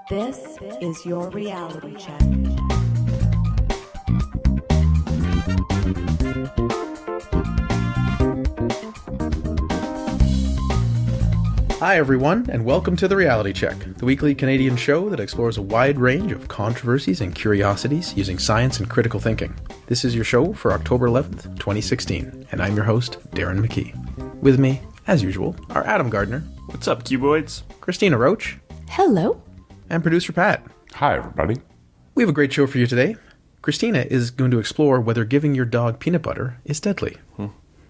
This is your reality check. Hi everyone, and welcome to The Reality Check, the weekly Canadian show that explores a wide range of controversies and curiosities using science and critical thinking. This is your show for October 11th, 2016, and I'm your host, Darren McKee. With me, as usual, are Adam Gardner. What's up, cuboids? Christina Roach. Hello. And producer Pat. Hi, everybody. We have a great show for you today. Christina is going to explore whether giving your dog peanut butter is deadly.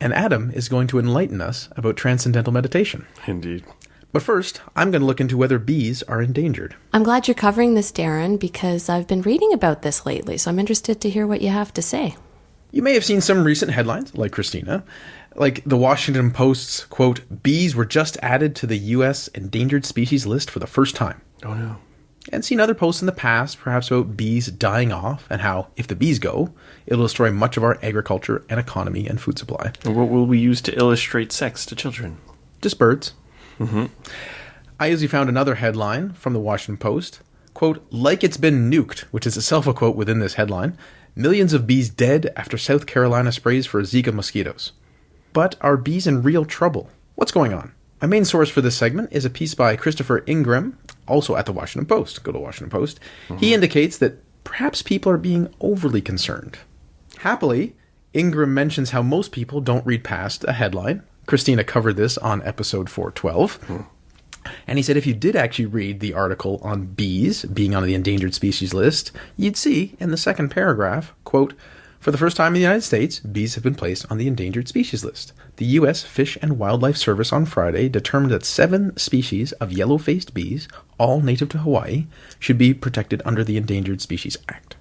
And Adam is going to enlighten us about transcendental meditation. Indeed. But first, I'm going to look into whether bees are endangered. I'm glad you're covering this, Darren, because I've been reading about this lately, so I'm interested to hear what you have to say. You may have seen some recent headlines, like Cristina, like the Washington Post's, quote, bees were just added to the U.S. endangered species list for the first time. Oh, no. And seen other posts in the past, perhaps about bees dying off, and how, if the bees go, it'll destroy much of our agriculture and economy and food supply. And what will we use to illustrate sex to children? Just birds. Mm-hmm. I usually found another headline from the Washington Post, quote, like it's been nuked, which is itself a quote within this headline, millions of bees dead after South Carolina sprays for Zika mosquitoes. But are bees in real trouble? What's going on? My main source for this segment is a piece by Christopher Ingram, also at the Washington Post. Go to Washington Post. He indicates that perhaps people are being overly concerned. Happily, Ingram mentions how most people don't read past a headline. Cristina covered this on episode 412. And he said if you did actually read the article on bees being on the endangered species list, you'd see in the second paragraph, quote, for the first time in the United States, bees have been placed on the endangered species list. The U.S. Fish and Wildlife Service on Friday determined that 7 species of yellow-faced bees, all native to Hawaii, should be protected under the Endangered Species Act.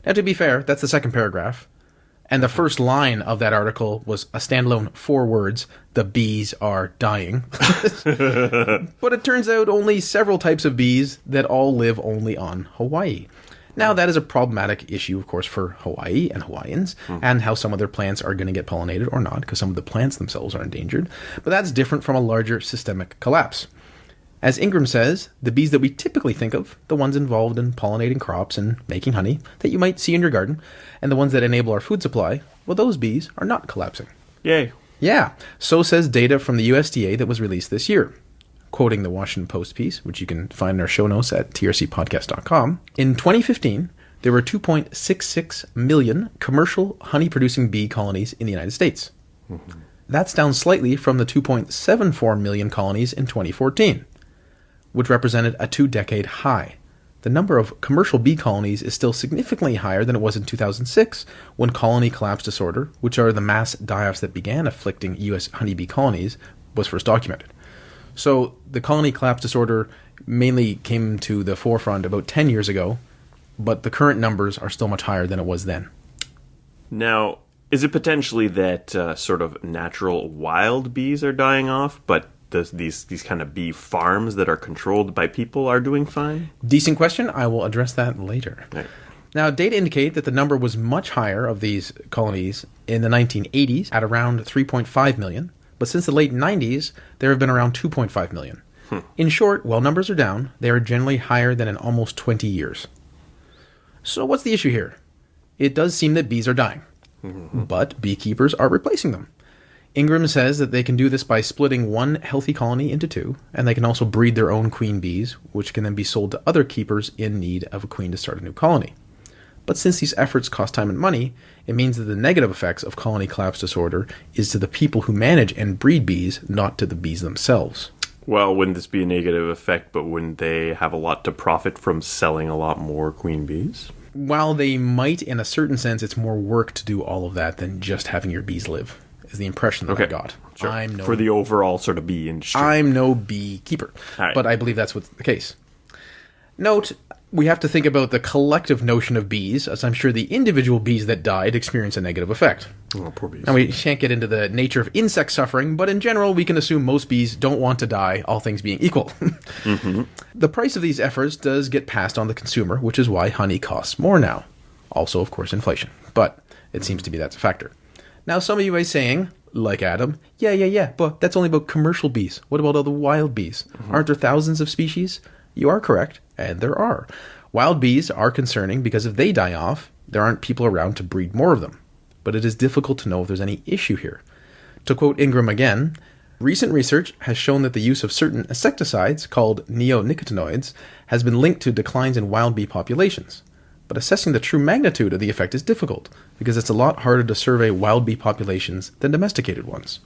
Now, to be fair, that's the second paragraph. And the first line of that article was a standalone 4 words, the bees are dying. But it turns out only several types of bees that all live only on Hawaii. Now, that is a problematic issue, of course, for Hawaii and Hawaiians, and how some of their plants are going to get pollinated or not, because some of the plants themselves are endangered. But that's different from a larger systemic collapse. As Ingram says, the bees that we typically think of, the ones involved in pollinating crops and making honey that you might see in your garden, and the ones that enable our food supply, well, those bees are not collapsing. Yay. Yeah, so says data from the USDA that was released this year. Quoting the Washington Post piece, which you can find in our show notes at trcpodcast.com, in 2015, there were 2.66 million commercial honey-producing bee colonies in the United States. That's down slightly from the 2.74 million colonies in 2014, which represented a 2-decade high. The number of commercial bee colonies is still significantly higher than it was in 2006, when colony collapse disorder, which are the mass die-offs that began afflicting U.S. honeybee colonies, was first documented. So the colony collapse disorder mainly came to the forefront about 10 years ago, but the current numbers are still much higher than it was then. Now, is it potentially that sort of natural wild bees are dying off, but these kind of bee farms that are controlled by people are doing fine? Decent question. I will address that later. Right. Now, data indicate that the number was much higher of these colonies in the 1980s at around 3.5 million. But since the late 90s, there have been around 2.5 million. In short, while numbers are down, they are generally higher than in almost 20 years. So what's the issue here? It does seem that bees are dying, but beekeepers are replacing them. Ingram says that they can do this by splitting one healthy colony into 2, and they can also breed their own queen bees, which can then be sold to other keepers in need of a queen to start a new colony. But since these efforts cost time and money, it means that the negative effects of colony collapse disorder is to the people who manage and breed bees, not to the bees themselves. Well, wouldn't this be a negative effect, but wouldn't they have a lot to profit from selling a lot more queen bees? While they might, in a certain sense, it's more work to do all of that than just having your bees live, is the impression that I got. Sure. For the overall sort of bee industry. I'm no beekeeper, but I believe that's what's the case. Note, we have to think about the collective notion of bees, as I'm sure the individual bees that died experience a negative effect. Oh, poor bees. And we can't get into the nature of insect suffering, but in general, we can assume most bees don't want to die, all things being equal. The price of these efforts does get passed on the consumer, which is why honey costs more now. Also, of course, inflation. But it seems to be that's a factor. Now, some of you are saying, like Adam, yeah, but that's only about commercial bees. What about all the wild bees? Aren't there thousands of species? You are correct, and there are. Wild bees are concerning because if they die off, there aren't people around to breed more of them. But it is difficult to know if there's any issue here. To quote Ingram again, recent research has shown that the use of certain insecticides, called neonicotinoids, has been linked to declines in wild bee populations. But assessing the true magnitude of the effect is difficult, because it's a lot harder to survey wild bee populations than domesticated ones.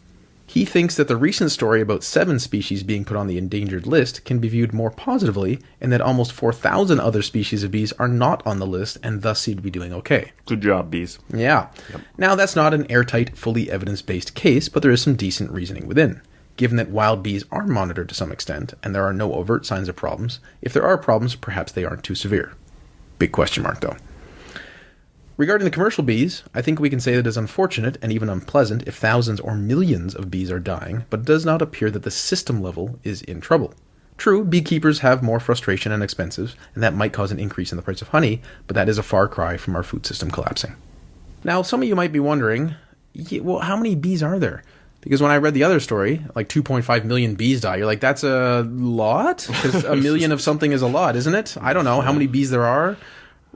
He thinks that the recent story about 7 species being put on the endangered list can be viewed more positively, and that almost 4,000 other species of bees are not on the list and thus seem to be doing okay. Good job, bees. Yeah. Yep. Now, that's not an airtight, fully evidence-based case, but there is some decent reasoning within. Given that wild bees are monitored to some extent, and there are no overt signs of problems, if there are problems, perhaps they aren't too severe. Big question mark, though. Regarding the commercial bees, I think we can say that it is unfortunate and even unpleasant if thousands or millions of bees are dying, but it does not appear that the system level is in trouble. True, beekeepers have more frustration and expenses, and that might cause an increase in the price of honey, but that is a far cry from our food system collapsing. Now, some of you might be wondering, well, how many bees are there? Because when I read the other story, like 2.5 million bees die, you're like, that's a lot? Because a million of something is a lot, isn't it? I don't know how many bees there are.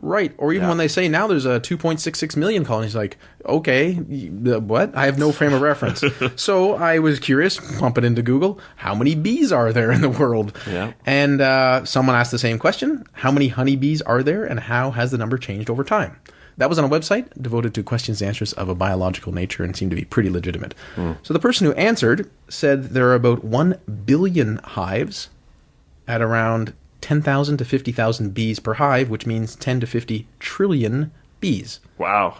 Right. Or even when they say now there's a 2.66 million colonies, like, okay, what? I have no frame of reference. So I was curious, pump it into Google, how many bees are there in the world? Yeah. And someone asked the same question, how many honeybees are there and how has the number changed over time? That was on a website devoted to questions and answers of a biological nature and seemed to be pretty legitimate. So the person who answered said there are about 1 billion hives at around 10,000 to 50,000 bees per hive, which means 10 to 50 trillion bees. Wow.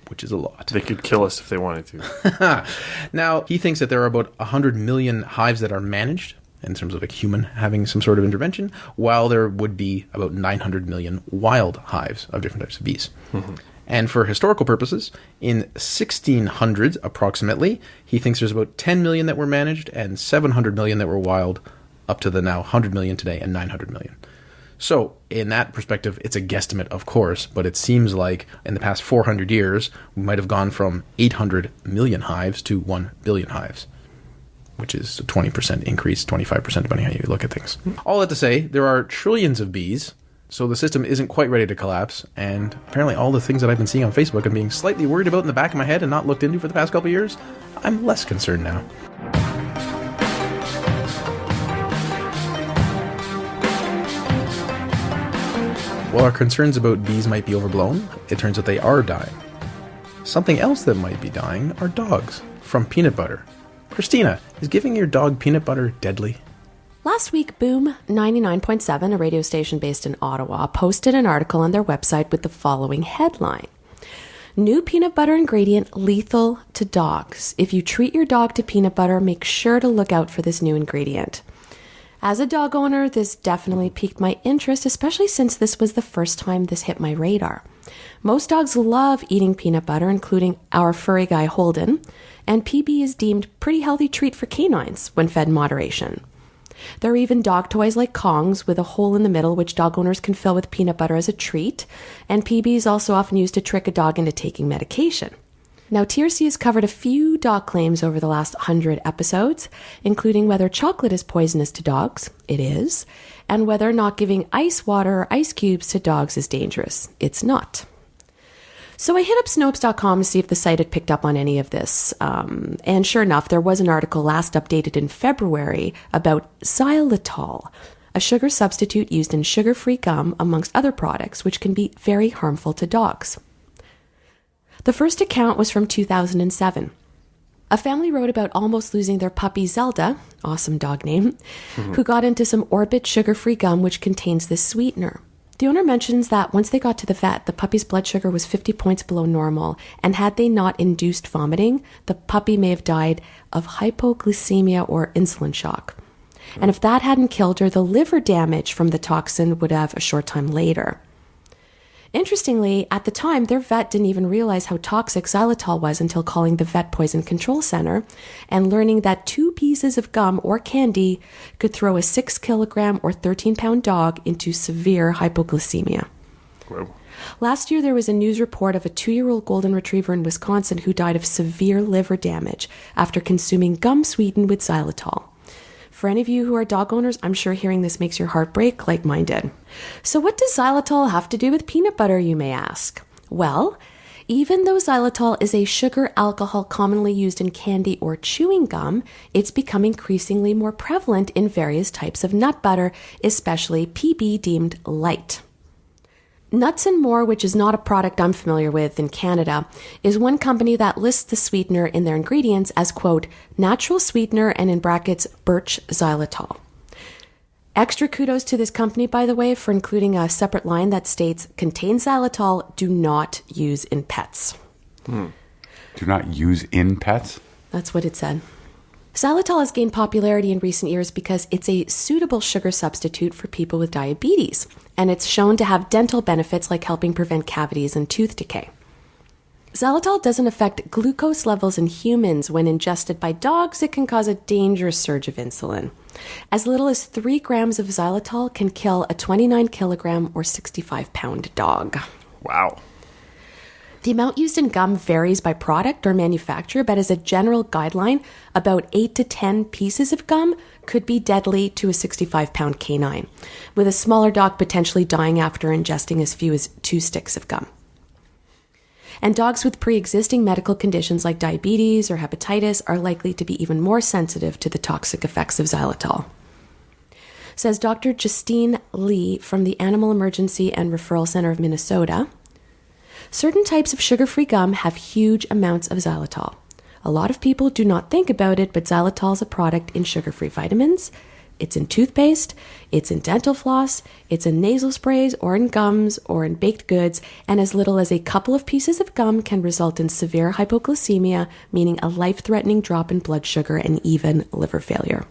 Which is a lot. They could kill us if they wanted to. Now, he thinks that there are about 100 million hives that are managed, in terms of a human having some sort of intervention, while there would be about 900 million wild hives of different types of bees. And for historical purposes, in 1600s approximately, he thinks there's about 10 million that were managed and 700 million that were wild, up to the now 100 million today and 900 million. So, in that perspective, it's a guesstimate, of course, but it seems like in the past 400 years, we might have gone from 800 million hives to 1 billion hives, which is a 20% increase, 25% depending how you look at things. All that to say, there are trillions of bees, so the system isn't quite ready to collapse, and apparently all the things that I've been seeing on Facebook and being slightly worried about in the back of my head and not looked into for the past couple of years, I'm less concerned now. While our concerns about bees might be overblown, it turns out they are dying. Something else that might be dying are dogs, from peanut butter. Cristina, is giving your dog peanut butter deadly? Last week, Boom 99.7, a radio station based in Ottawa, posted an article on their website with the following headline. New peanut butter ingredient lethal to dogs. If you treat your dog to peanut butter, make sure to look out for this new ingredient. As a dog owner, this definitely piqued my interest, especially since this was the first time this hit my radar. Most dogs love eating peanut butter, including our furry guy Holden, and PB is deemed pretty healthy treat for canines when fed in moderation. There are even dog toys like Kongs with a hole in the middle which dog owners can fill with peanut butter as a treat, and PB is also often used to trick a dog into taking medication. Now, TRC has covered a few dog claims over the last 100 episodes, including whether chocolate is poisonous to dogs. It is. And whether or not giving ice water or ice cubes to dogs is dangerous. It's not. So I hit up Snopes.com to see if the site had picked up on any of this. And sure enough, there was an article last updated in February about xylitol, a sugar substitute used in sugar-free gum, amongst other products, which can be very harmful to dogs. The first account was from 2007. A family wrote about almost losing their puppy Zelda, awesome dog name, who got into some Orbit sugar-free gum which contains this sweetener. The owner mentions that once they got to the vet, the puppy's blood sugar was 50 points below normal, and had they not induced vomiting, the puppy may have died of hypoglycemia or insulin shock. And if that hadn't killed her, the liver damage from the toxin would have a short time later. Interestingly, at the time, their vet didn't even realize how toxic xylitol was until calling the Vet Poison Control Center and learning that 2 pieces of gum or candy could throw a 6 kilogram or 13-pound dog into severe hypoglycemia. Whoa. Last year, there was a news report of a 2-year-old golden retriever in Wisconsin who died of severe liver damage after consuming gum sweetened with xylitol. For any of you who are dog owners, I'm sure hearing this makes your heart break like mine did. So what does xylitol have to do with peanut butter, you may ask? Well, even though xylitol is a sugar alcohol commonly used in candy or chewing gum, it's become increasingly more prevalent in various types of nut butter, especially PB deemed light. Nuts and More, which is not a product I'm familiar with in Canada, is one company that lists the sweetener in their ingredients as, quote, natural sweetener and in brackets, birch xylitol. Extra kudos to this company, by the way, for including a separate line that states, contains xylitol, do not use in pets. Do not use in pets? That's what it said. Xylitol has gained popularity in recent years because it's a suitable sugar substitute for people with diabetes, and it's shown to have dental benefits like helping prevent cavities and tooth decay. Xylitol doesn't affect glucose levels in humans. When ingested by dogs, it can cause a dangerous surge of insulin. As little as 3 grams of xylitol can kill a 29 kilogram or 65-pound dog. Wow. The amount used in gum varies by product or manufacturer, but as a general guideline, about 8 to 10 pieces of gum could be deadly to a 65-pound canine, with a smaller dog potentially dying after ingesting as few as 2 sticks of gum. And dogs with pre-existing medical conditions like diabetes or hepatitis are likely to be even more sensitive to the toxic effects of xylitol. Says Dr. Justine Lee from the Animal Emergency and Referral Center of Minnesota, certain types of sugar-free gum have huge amounts of xylitol. A lot of people do not think about it, but xylitol is a product in sugar-free vitamins. It's in toothpaste, it's in dental floss, it's in nasal sprays or in gums or in baked goods, and as little as a couple of pieces of gum can result in severe hypoglycemia, meaning a life-threatening drop in blood sugar and even liver failure.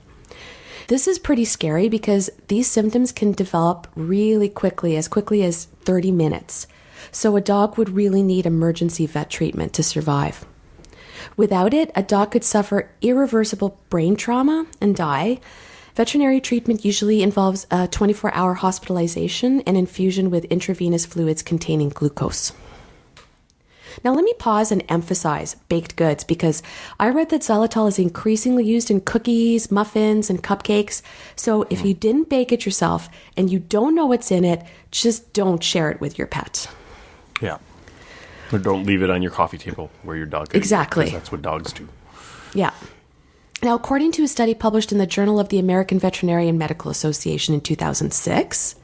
This is pretty scary because these symptoms can develop really quickly as 30 minutes. So a dog would really need emergency vet treatment to survive. Without it, a dog could suffer irreversible brain trauma and die. Veterinary treatment usually involves a 24-hour hospitalization and infusion with intravenous fluids containing glucose. Now let me pause and emphasize baked goods because I read that xylitol is increasingly used in cookies, muffins, and cupcakes. So if you didn't bake it yourself and you don't know what's in it, just don't share it with your pet. Yeah. Or don't leave it on your coffee table where your dog could Exactly. eat, 'cause that's what dogs do. Yeah. Now, according to a study published in the Journal of the American Veterinary and Medical Association in 2006,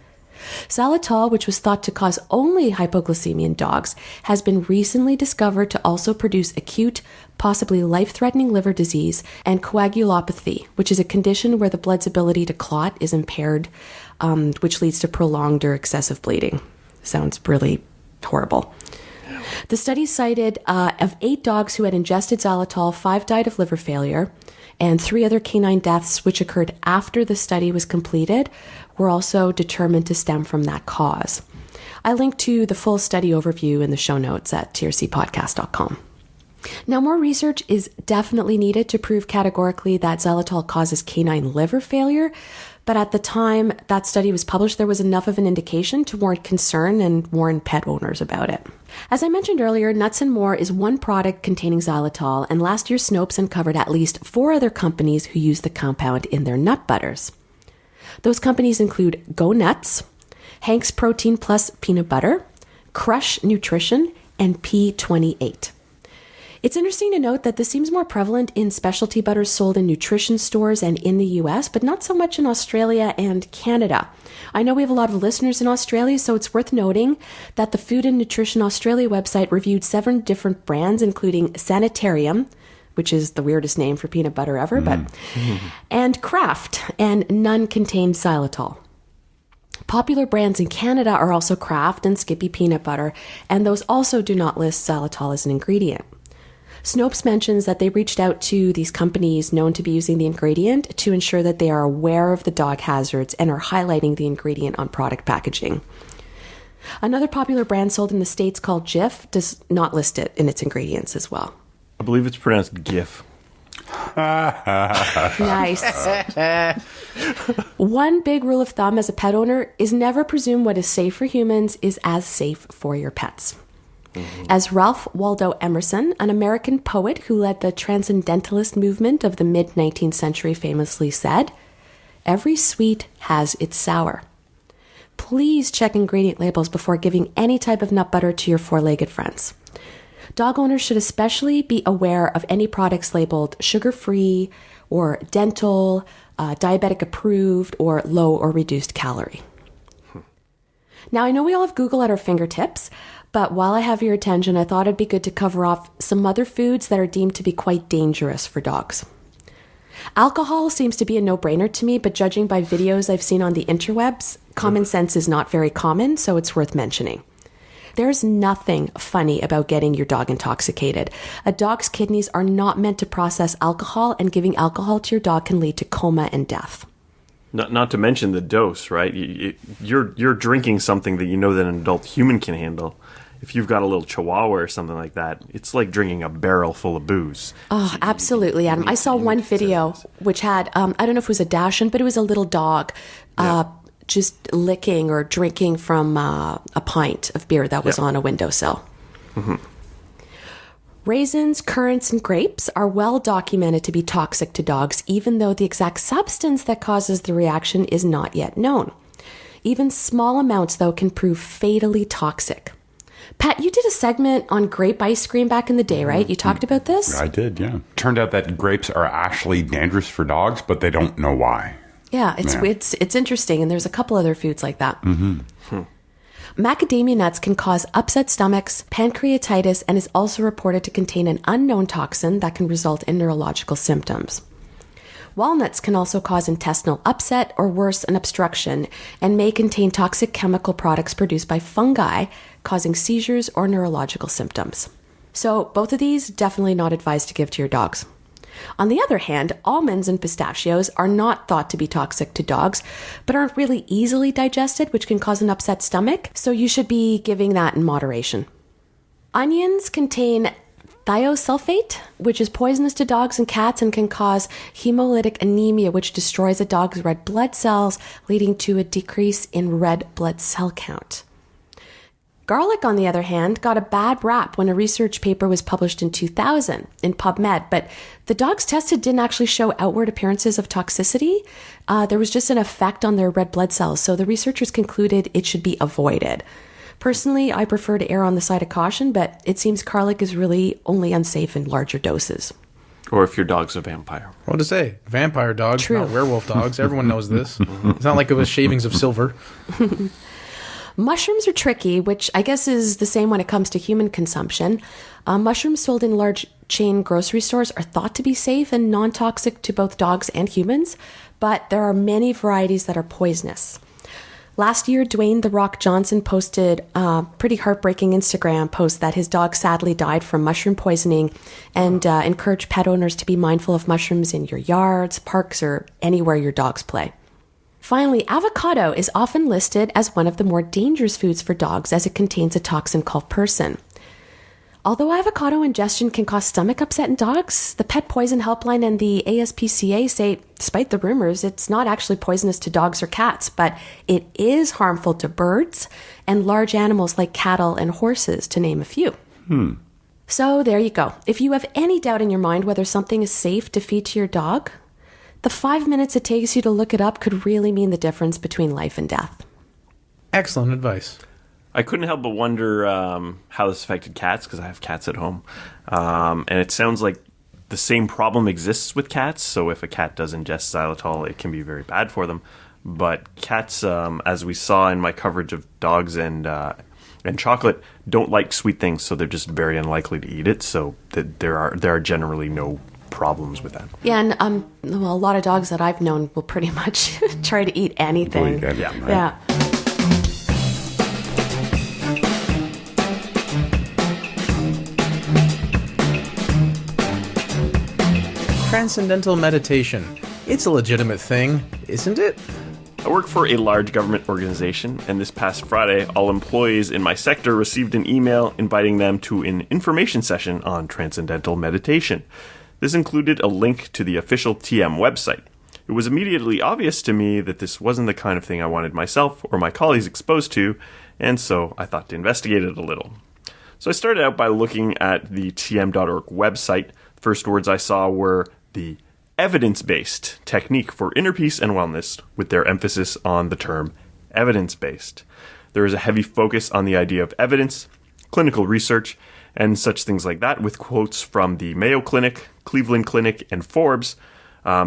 xylitol, which was thought to cause only hypoglycemia in dogs, has been recently discovered to also produce acute, possibly life-threatening liver disease and coagulopathy, which is a condition where the blood's ability to clot is impaired, which leads to prolonged or excessive bleeding. Sounds really horrible. The study cited of 8 dogs who had ingested xylitol, 5 died of liver failure, and 3 other canine deaths, which occurred after the study was completed, were also determined to stem from that cause. I link to the full study overview in the show notes at trcpodcast.com. Now, more research is definitely needed to prove categorically that xylitol causes canine liver failure, but at the time that study was published, there was enough of an indication to warrant concern and warn pet owners about it. As I mentioned earlier, Nuts and More is one product containing xylitol, and last year Snopes uncovered at least 4 other companies who use the compound in their nut butters. Those companies include Go Nuts, Hank's Protein Plus Peanut Butter, Crush Nutrition, and P28. It's interesting to note that this seems more prevalent in specialty butters sold in nutrition stores and in the US, but not so much in Australia and Canada. I know we have a lot of listeners in Australia, so it's worth noting that the Food and Nutrition Australia website reviewed 7 different brands, including Sanitarium, which is the weirdest name for peanut butter ever, and Kraft, and none contained xylitol. Popular brands in Canada are also Kraft and Skippy Peanut Butter, and those also do not list xylitol as an ingredient. Snopes mentions that they reached out to these companies known to be using the ingredient to ensure that they are aware of the dog hazards and are highlighting the ingredient on product packaging. Another popular brand sold in the States called Jif does not list it in its ingredients as well. I believe it's pronounced GIF. Nice. One big rule of thumb as a pet owner is never presume what is safe for humans is as safe for your pets. As Ralph Waldo Emerson, an American poet who led the Transcendentalist movement of the mid-19th century, famously said, "Every sweet has its sour." Please check ingredient labels before giving any type of nut butter to your four-legged friends. Dog owners should especially be aware of any products labeled sugar-free or dental, diabetic approved, or low or reduced calorie. Now, I know we all have Google at our fingertips, but while I have your attention, I thought it'd be good to cover off some other foods that are deemed to be quite dangerous for dogs. Alcohol seems to be a no-brainer to me, but judging by videos I've seen on the interwebs, common sense is not very common, so it's worth mentioning. There's nothing funny about getting your dog intoxicated. A dog's kidneys are not meant to process alcohol, and giving alcohol to your dog can lead to coma and death. Not to mention the dose, right? You're drinking something that you know that an adult human can handle. If you've got a little chihuahua or something like that, it's like drinking a barrel full of booze. Oh, absolutely, Adam. I saw one video which had, I don't know if it was a Dachshund, but it was a little dog just licking or drinking from a pint of beer that was on a windowsill. Mm-hmm. Raisins, currants, and grapes are well documented to be toxic to dogs, even though the exact substance that causes the reaction is not yet known. Even small amounts, though, can prove fatally toxic. Pat, you did a segment on grape ice cream back in the day, right? You talked about this? I did, yeah. Turned out that grapes are actually dangerous for dogs, but they don't know why. Yeah, it's interesting, and there's a couple other foods like that. Mm-hmm. Macadamia nuts can cause upset stomachs, pancreatitis, and is also reported to contain an unknown toxin that can result in neurological symptoms. Walnuts can also cause intestinal upset or worse, an obstruction, and may contain toxic chemical products produced by fungi, causing seizures or neurological symptoms. So both of these, definitely not advised to give to your dogs. On the other hand, almonds and pistachios are not thought to be toxic to dogs, but aren't really easily digested, which can cause an upset stomach, so you should be giving that in moderation. Onions contain thiosulfate, which is poisonous to dogs and cats and can cause hemolytic anemia, which destroys a dog's red blood cells, leading to a decrease in red blood cell count. Garlic, on the other hand, got a bad rap when a research paper was published in 2000 in PubMed, but the dogs tested didn't actually show outward appearances of toxicity. There was just an effect on their red blood cells, so the researchers concluded it should be avoided. Personally, I prefer to err on the side of caution, but it seems garlic is really only unsafe in larger doses. Or if your dog's a vampire. What to say? Vampire dogs, True. not werewolf dogs. Everyone knows this. It's not like it was shavings of silver. Mushrooms are tricky, which I guess is the same when it comes to human consumption. Mushrooms sold in large chain grocery stores are thought to be safe and non-toxic to both dogs and humans, but there are many varieties that are poisonous. Last year, Dwayne "The Rock" Johnson posted a pretty heartbreaking Instagram post that his dog sadly died from mushroom poisoning and encouraged pet owners to be mindful of mushrooms in your yards, parks, or anywhere your dogs play. Finally, avocado is often listed as one of the more dangerous foods for dogs as it contains a toxin called persin. Although avocado ingestion can cause stomach upset in dogs, the Pet Poison Helpline and the ASPCA say, despite the rumors, it's not actually poisonous to dogs or cats, but it is harmful to birds and large animals like cattle and horses, to name a few. So there you go. If you have any doubt in your mind whether something is safe to feed to your dog, the 5 minutes it takes you to look it up could really mean the difference between life and death. Excellent advice. I couldn't help but wonder how this affected cats, because I have cats at home. And it sounds like the same problem exists with cats. So if a cat does ingest xylitol, it can be very bad for them. But cats, as we saw in my coverage of dogs and chocolate, don't like sweet things, so they're just very unlikely to eat it. So there are generally no problems with that. Yeah, and well, a lot of dogs that I've known will pretty much try to eat anything. Yeah. Transcendental meditation. It's a legitimate thing, isn't it? I work for a large government organization, and this past Friday, all employees in my sector received an email inviting them to an information session on transcendental meditation. This included a link to the official TM website. It was immediately obvious to me that this wasn't the kind of thing I wanted myself or my colleagues exposed to, and so I thought to investigate it a little. So I started out by looking at the tm.org website. The first words I saw were the evidence-based technique for inner peace and wellness, with their emphasis on the term evidence-based. There is a heavy focus on the idea of evidence, clinical research, and such things like that, with quotes from the Mayo Clinic, Cleveland Clinic, and Forbes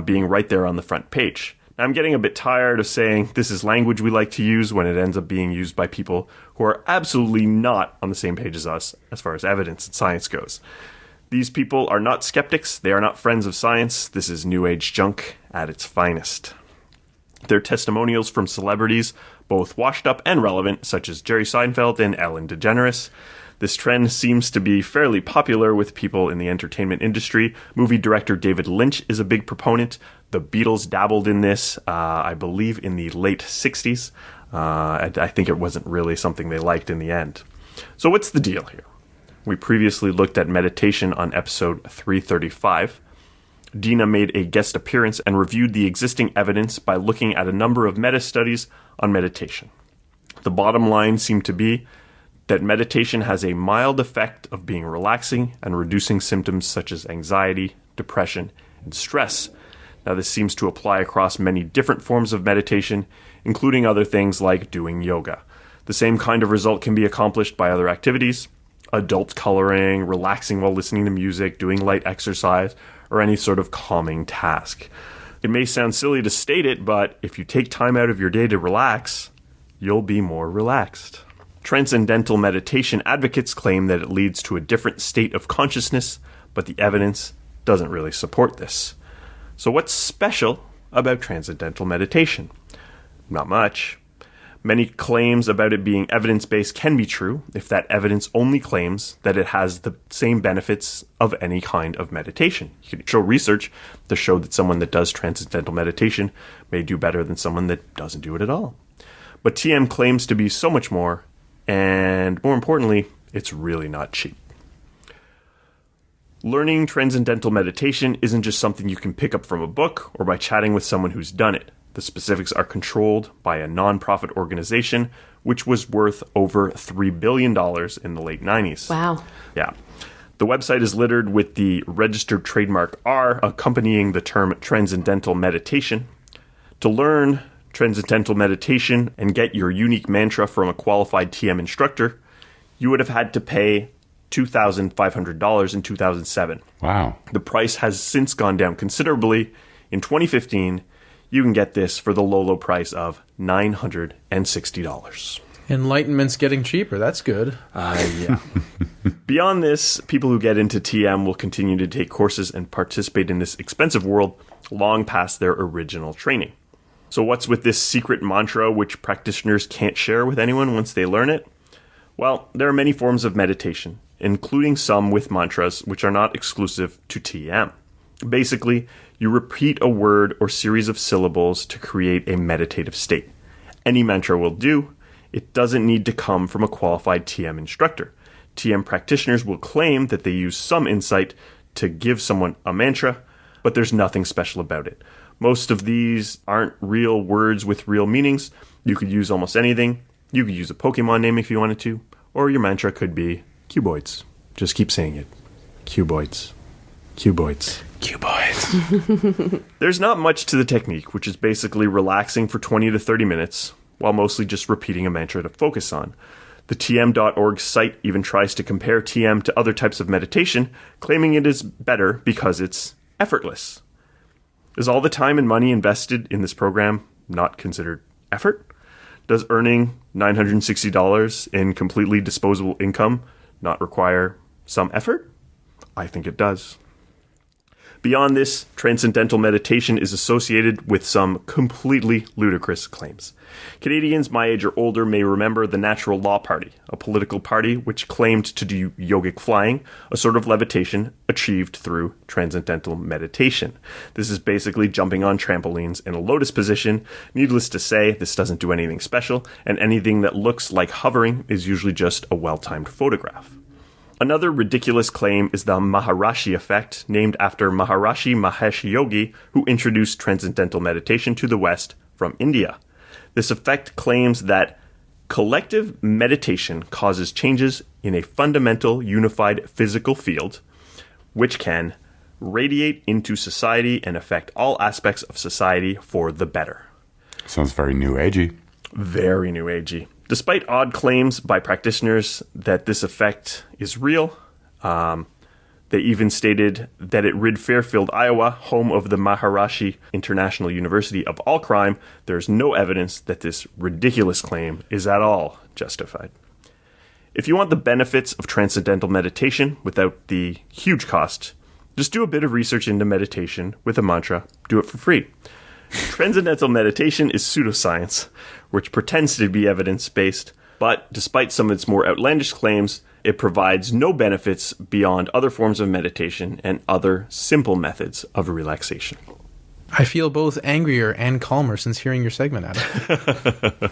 being right there on the front page. Now, I'm getting a bit tired of saying this is language we like to use when it ends up being used by people who are absolutely not on the same page as us as far as evidence and science goes. These people are not skeptics. They are not friends of science. This is New Age junk at its finest. Their testimonials from celebrities, both washed up and relevant, such as Jerry Seinfeld and Ellen DeGeneres. This trend seems to be fairly popular with people in the entertainment industry. Movie director David Lynch is a big proponent. The Beatles dabbled in this, I believe, in the late 60s. I think it wasn't really something they liked in the end. So what's the deal here? We previously looked at meditation on episode 335. Dina made a guest appearance and reviewed the existing evidence by looking at a number of meta-studies on meditation. The bottom line seemed to be that meditation has a mild effect of being relaxing and reducing symptoms such as anxiety, depression, and stress. Now, this seems to apply across many different forms of meditation, including other things like doing yoga. The same kind of result can be accomplished by other activities: adult coloring, relaxing while listening to music, doing light exercise, or any sort of calming task. It may sound silly to state it, but if you take time out of your day to relax, you'll be more relaxed. Transcendental meditation advocates claim that it leads to a different state of consciousness, but the evidence doesn't really support this. So what's special about transcendental meditation? Not much. Many claims about it being evidence-based can be true if that evidence only claims that it has the same benefits of any kind of meditation. You can show research to show that someone that does transcendental meditation may do better than someone that doesn't do it at all. But TM claims to be so much more, and more importantly, it's really not cheap. Learning transcendental meditation isn't just something you can pick up from a book or by chatting with someone who's done it. The specifics are controlled by a non-profit organization, which was worth over $3 billion in the late 90s. Wow. Yeah. The website is littered with the registered trademark R accompanying the term transcendental meditation. To learn transcendental meditation and get your unique mantra from a qualified TM instructor, you would have had to pay $2,500 in 2007. Wow. The price has since gone down considerably. In 2015, you can get this for the low price of $960. Enlightenment's getting cheaper. That's good. Yeah. Beyond this, people who get into TM will continue to take courses and participate in this expensive world long past their original training. So what's with this secret mantra which practitioners can't share with anyone once they learn it? Well, there are many forms of meditation, including some with mantras which are not exclusive to TM. Basically, you repeat a word or series of syllables to create a meditative state. Any mantra will do. It doesn't need to come from a qualified TM instructor. TM practitioners will claim that they use some insight to give someone a mantra, but there's nothing special about it. Most of these aren't real words with real meanings. You could use almost anything. You could use a Pokemon name if you wanted to, or your mantra could be cuboids. Just keep saying it. Cuboids. Cuboids. Cuboids. There's not much to the technique, which is basically relaxing for 20 to 30 minutes, while mostly just repeating a mantra to focus on. The tm.org site even tries to compare TM to other types of meditation, claiming it is better because it's effortless. Is all the time and money invested in this program not considered effort? Does earning $960 in completely disposable income not require some effort? I think it does. Beyond this, transcendental meditation is associated with some completely ludicrous claims. Canadians my age or older may remember the Natural Law Party, a political party which claimed to do yogic flying, a sort of levitation achieved through transcendental meditation. This is basically jumping on trampolines in a lotus position. Needless to say, this doesn't do anything special, and anything that looks like hovering is usually just a well-timed photograph. Another ridiculous claim is the Maharishi effect, named after Maharishi Mahesh Yogi, who introduced Transcendental meditation to the West from India. This effect claims that collective meditation causes changes in a fundamental unified physical field, which can radiate into society and affect all aspects of society for the better. Sounds very new agey. Very new agey. Despite odd claims by practitioners that this effect is real, they even stated that at Rid Fairfield, Iowa, home of the Maharishi International University of all crime, there's no evidence that this ridiculous claim is at all justified. If you want the benefits of transcendental meditation without the huge cost, just do a bit of research into meditation with a mantra. Do it for free. Transcendental meditation is pseudoscience, which pretends to be evidence-based, but despite some of its more outlandish claims, it provides no benefits beyond other forms of meditation and other simple methods of relaxation. I feel both angrier and calmer since hearing your segment, Adam.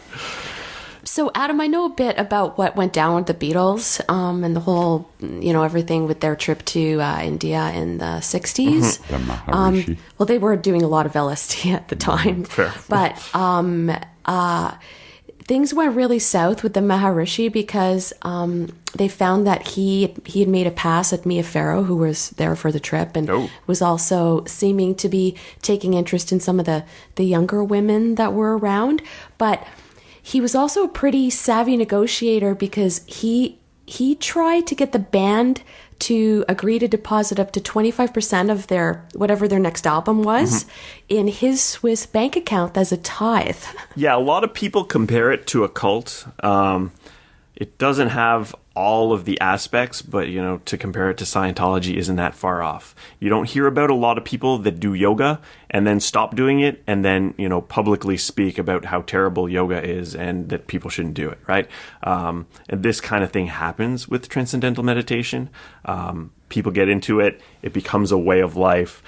So, Adam, I know a bit about what went down with the Beatles and the whole, everything with their trip to India in the 60s. The Maharishi. Well, they were doing a lot of LSD at the time. Fair. But things went really south with the Maharishi because they found that he had made a pass at Mia Farrow, who was there for the trip, and was also seeming to be taking interest in some of the younger women that were around. But he was also a pretty savvy negotiator because he tried to get the band to agree to deposit up to 25% of their whatever their next album was in his Swiss bank account as a tithe. Yeah, a lot of people compare it to a cult. It doesn't have all of the aspects, but, to compare it to Scientology isn't that far off. You don't hear about a lot of people that do yoga and then stop doing it and then, publicly speak about how terrible yoga is and that people shouldn't do it, right? And this kind of thing happens with transcendental meditation. People get into it. It becomes a way of life.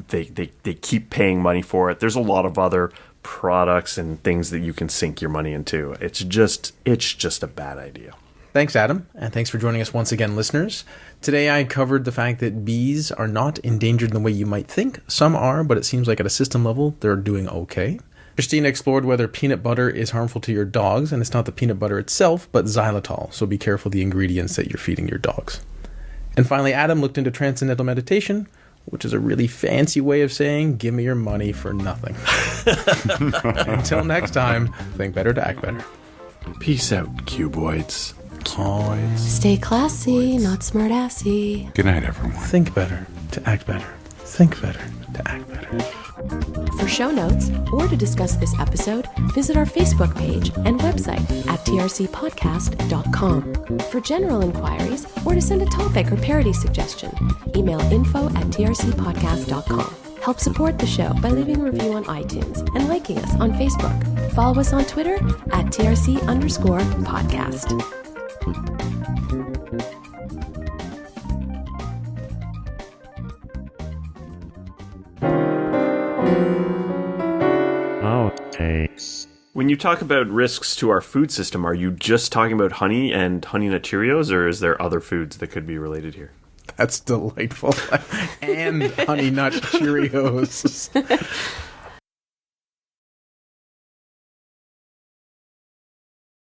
They keep paying money for it. There's a lot of other products and things that you can sink your money into. It's just a bad idea. Thanks, Adam, and thanks for joining us once again, listeners. Today I covered the fact that bees are not endangered in the way you might think. Some are, but it seems like at a system level, they're doing okay. Cristina explored whether peanut butter is harmful to your dogs, and it's not the peanut butter itself, but xylitol, so be careful the ingredients that you're feeding your dogs. And finally, Adam looked into transcendental meditation, which is a really fancy way of saying, give me your money for nothing. Until next time, think better to act better. Peace out, cuboids. Stay classy, not smart-assy. Good night, everyone. Think better to act better. Think better to act better. For show notes or to discuss this episode, visit our Facebook page and website at trcpodcast.com. For general inquiries or to send a topic or parody suggestion, email info@trcpodcast.com. Help support the show by leaving a review on iTunes and liking us on Facebook. Follow us on Twitter at TRC_podcast. When you talk about risks to our food system, are you just talking about honey and Honey Nut Cheerios, or is there other foods that could be related here? That's delightful. And Honey Nut Cheerios.